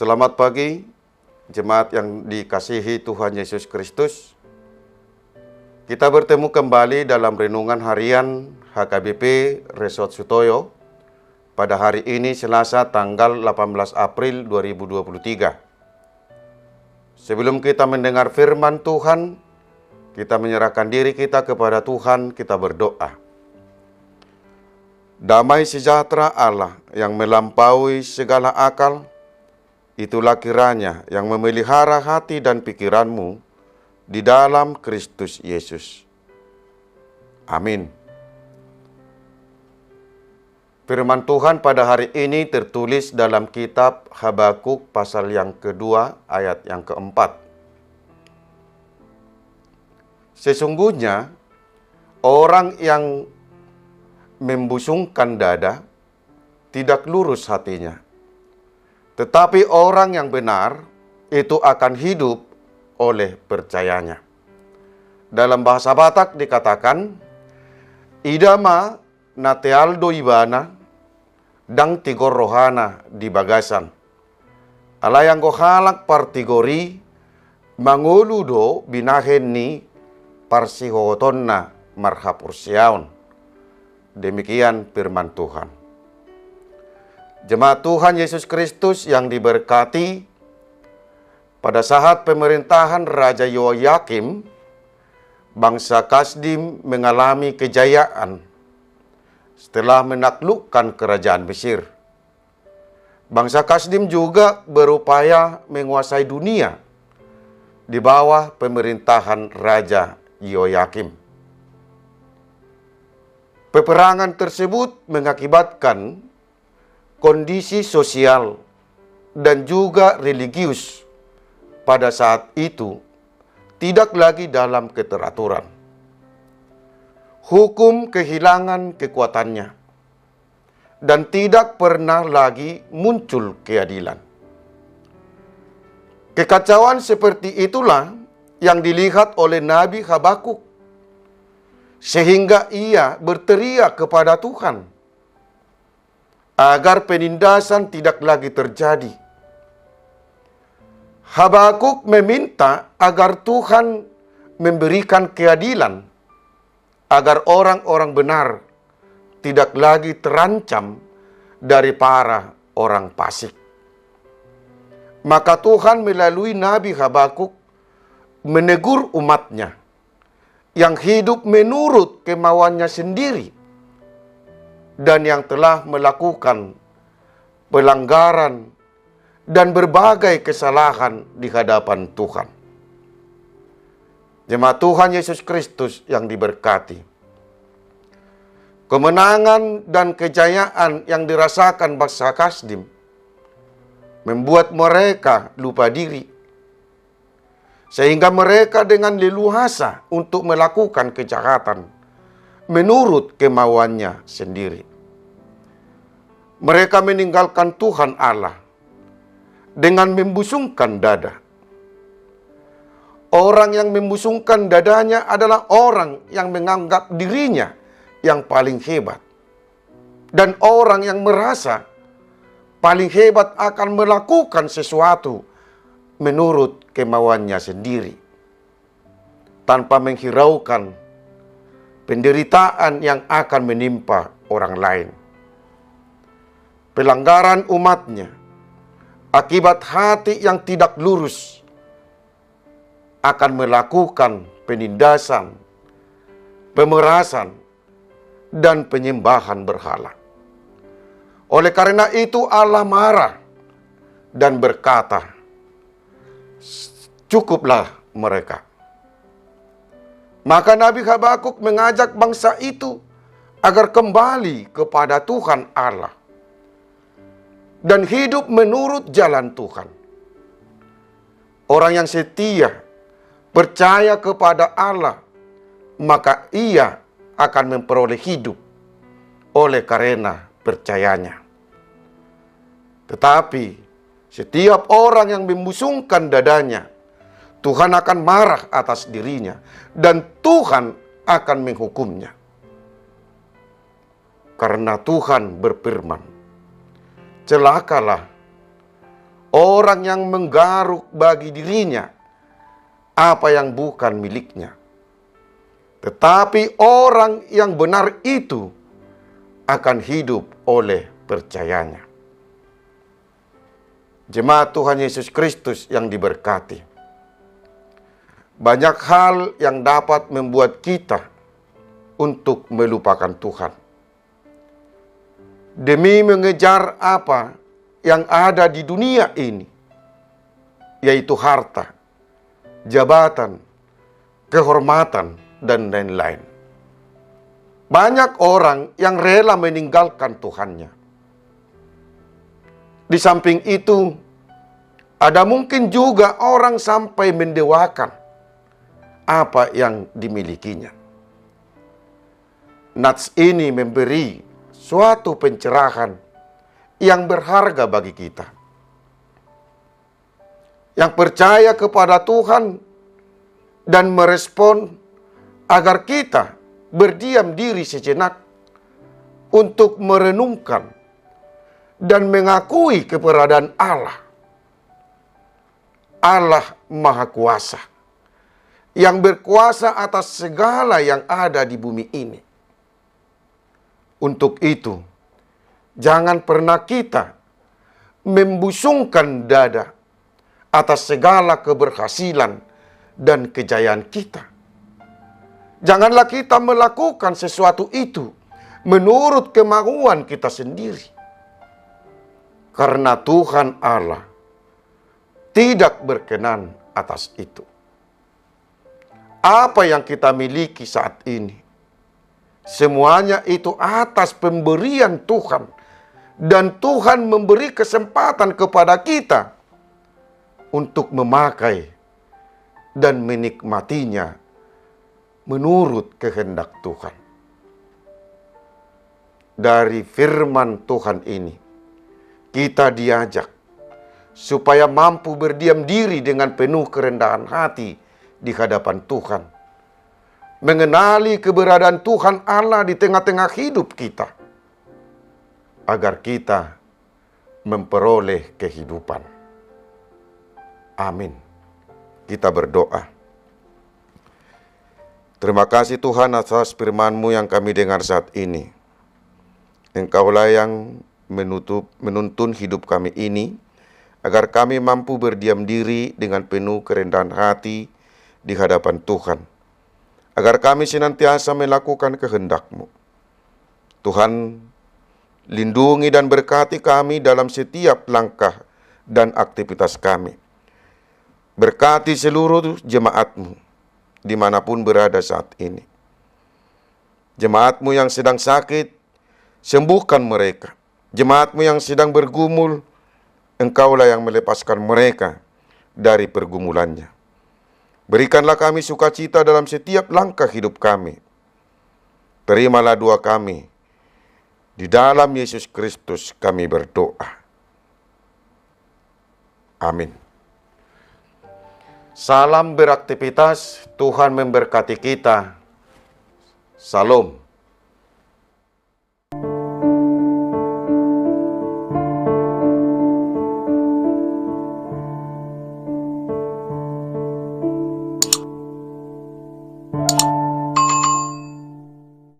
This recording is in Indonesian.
Selamat pagi, jemaat yang dikasihi Tuhan Yesus Kristus. Kita bertemu kembali dalam renungan harian HKBP Resort Sutoyo pada hari ini Selasa tanggal 18 April 2023. Sebelum kita mendengar firman Tuhan, kita menyerahkan diri kita kepada Tuhan, kita berdoa. Damai sejahtera Allah yang melampaui segala akal, itulah kiranya yang memelihara hati dan pikiranmu di dalam Kristus Yesus. Amin. Firman Tuhan pada hari ini tertulis dalam kitab Habakuk pasal yang kedua ayat yang keempat. Sesungguhnya orang yang membusungkan dada tidak lurus hatinya. Tetapi orang yang benar itu akan hidup oleh percayanya. Dalam bahasa Batak dikatakan, idama natealdo ibana dang tigor rohana di bagasan. Alayang gohalak partigori manguludo binahen ni parsihotonna marhapursiaun. Demikian firman Tuhan. Jemaat Tuhan Yesus Kristus yang diberkati, pada saat pemerintahan Raja Yoyakim, bangsa Kasdim mengalami kejayaan setelah menaklukkan kerajaan Mesir. Bangsa Kasdim juga berupaya menguasai dunia di bawah pemerintahan Raja Yoyakim. Peperangan tersebut mengakibatkan kondisi sosial dan juga religius pada saat itu tidak lagi dalam keteraturan. Hukum kehilangan kekuatannya dan tidak pernah lagi muncul keadilan. Kekacauan seperti itulah yang dilihat oleh Nabi Habakuk, sehingga ia berteriak kepada Tuhan agar penindasan tidak lagi terjadi. Habakuk meminta agar Tuhan memberikan keadilan, agar orang-orang benar tidak lagi terancam dari para orang fasik. Maka Tuhan melalui Nabi Habakuk menegur umatnya yang hidup menurut kemauannya sendiri dan yang telah melakukan pelanggaran dan berbagai kesalahan di hadapan Tuhan. Jemaat Tuhan Yesus Kristus yang diberkati, kemenangan dan kejayaan yang dirasakan bangsa Kasdim membuat mereka lupa diri, sehingga mereka dengan leluasa untuk melakukan kejahatan menurut kemauannya sendiri. Mereka meninggalkan Tuhan Allah dengan membusungkan dada. Orang yang membusungkan dadanya adalah orang yang menganggap dirinya yang paling hebat. Dan orang yang merasa paling hebat akan melakukan sesuatu menurut kemauannya sendiri, tanpa menghiraukan penderitaan yang akan menimpa orang lain. Pelanggaran umatnya akibat hati yang tidak lurus akan melakukan penindasan, pemerasan, dan penyembahan berhala. Oleh karena itu Allah marah dan berkata, cukuplah mereka. Maka Nabi Habakuk mengajak bangsa itu agar kembali kepada Tuhan Allah dan hidup menurut jalan Tuhan. Orang yang setia, percaya kepada Allah, maka ia akan memperoleh hidup oleh karena percayanya. Tetapi setiap orang yang membusungkan dadanya, Tuhan akan marah atas dirinya dan Tuhan akan menghukumnya. Karena Tuhan berfirman, celakalah orang yang menggaruk bagi dirinya apa yang bukan miliknya. Tetapi orang yang benar itu akan hidup oleh percayanya. Jemaat Tuhan Yesus Kristus yang diberkati. Banyak hal yang dapat membuat kita untuk melupakan Tuhan. Demi mengejar apa yang ada di dunia ini, yaitu harta, jabatan, kehormatan, dan lain-lain. Banyak orang yang rela meninggalkan Tuhannya. Di samping itu, ada mungkin juga orang sampai mendewakan apa yang dimilikinya. Nats ini memberi suatu pencerahan yang berharga bagi kita. Yang percaya kepada Tuhan dan merespon agar kita berdiam diri sejenak untuk merenungkan dan mengakui keberadaan Allah. Allah Maha Kuasa yang berkuasa atas segala yang ada di bumi ini. Untuk itu, jangan pernah kita membusungkan dada atas segala keberhasilan dan kejayaan kita. Janganlah kita melakukan sesuatu itu menurut kemauan kita sendiri. Karena Tuhan Allah tidak berkenan atas itu. Apa yang kita miliki saat ini, semuanya itu atas pemberian Tuhan. Dan Tuhan memberi kesempatan kepada kita untuk memakai dan menikmatinya menurut kehendak Tuhan. Dari firman Tuhan ini, kita diajak supaya mampu berdiam diri dengan penuh kerendahan hati di hadapan Tuhan. Mengenali keberadaan Tuhan Allah di tengah-tengah hidup kita, agar kita memperoleh kehidupan. Amin. Kita berdoa. Terima kasih Tuhan atas firman-Mu yang kami dengar saat ini. Engkaulah yang menuntun hidup kami ini, agar kami mampu berdiam diri dengan penuh kerendahan hati di hadapan Tuhan. Agar kami senantiasa melakukan kehendak-Mu. Tuhan, lindungi dan berkati kami dalam setiap langkah dan aktivitas kami. Berkati seluruh jemaat-Mu dimanapun berada saat ini. Jemaat-Mu yang sedang sakit, sembuhkan mereka. Jemaat-Mu yang sedang bergumul, Engkaulah yang melepaskan mereka dari pergumulannya. Berikanlah kami sukacita dalam setiap langkah hidup kami. Terimalah doa kami. Di dalam Yesus Kristus kami berdoa. Amin. Salam beraktivitas, Tuhan memberkati kita. Salam.